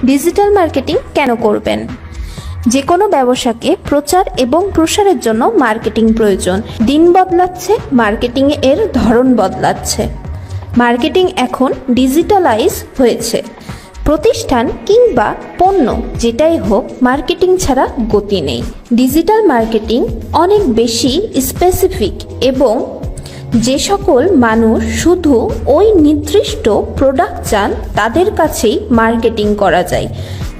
Digital marketing কেন করবেন? যে কোনো ব্যবসাকে প্রচার এবং প্রসারের জন্য মার্কেটিং প্রয়োজন। দিন বদলাচ্ছে, মার্কেটিং এর ধরন বদলাচ্ছে। মার্কেটিং এখন ডিজিটালাইজ হয়েছে। প্রতিষ্ঠান কিংবা পণ্য যেটাই হোক, মার্কেটিং ছাড়া গতি নেই। ডিজিটাল মার্কেটিং অনেক বেশি স্পেসিফিক এবং যে সকল মানুষ শুধু ওই নির্দিষ্ট প্রোডাক্ট চান তাদের কাছেই মার্কেটিং করা যায়,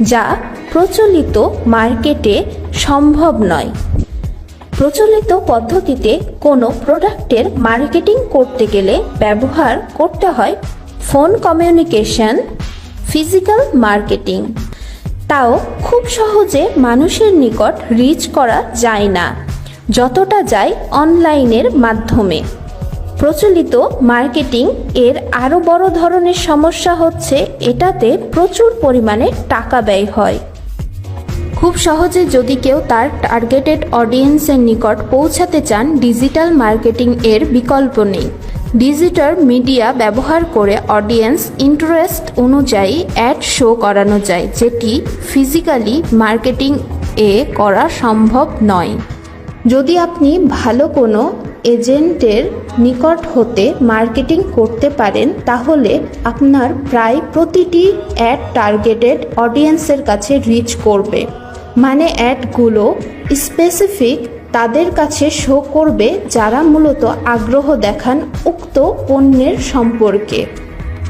যা প্রচলিত মার্কেটে সম্ভব নয়। প্রচলিত পদ্ধতিতে কোনো প্রোডাক্টের মার্কেটিং করতে গেলে ব্যবহার করতে হয় ফোন কমিউনিকেশন, ফিজিক্যাল মার্কেটিং। তাও খুব সহজে মানুষের নিকট রিচ করা যায় না যতটা যায় অনলাইনের মাধ্যমে। প্রচলিত মার্কেটিং এর আরও বড় ধরনের সমস্যা হচ্ছে এটাতে প্রচুর পরিমাণে টাকা ব্যয় হয়। খুব সহজে যদি কেউ তার টার্গেটেড অডিয়েন্সের নিকট পৌঁছাতে চান, ডিজিটাল মার্কেটিং এর বিকল্প নেই। ডিজিটাল মিডিয়া ব্যবহার করে অডিয়েন্স ইন্টারেস্ট অনুযায়ী অ্যাড শো করানো যায়, যেটি ফিজিক্যালি মার্কেটিং এ করা সম্ভব নয়। যদি আপনি ভালো কোনো এজেন্টের নিকট হতে মার্কেটিং করতে পারেন, তাহলে আপনার প্রায় প্রতিটি অ্যাড টার্গেটেড অডিয়েন্সের কাছে রিচ করবে। মানে অ্যাডগুলো স্পেসিফিক তাদের কাছে শো করবে যারা মূলত আগ্রহ দেখান উক্ত পণ্যের সম্পর্কে।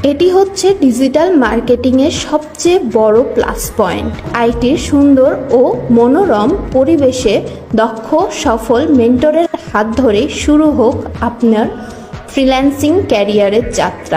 এটি হচ্ছে ডিজিটাল মার্কেটিংয়ের সবচেয়ে বড় প্লাস পয়েন্ট। আইটির সুন্দর ও মনোরম পরিবেশে দক্ষ সফল মেন্টরের হাত ধরে শুরু হোক আপনার ফ্রিল্যান্সিং ক্যারিয়ারের যাত্রা।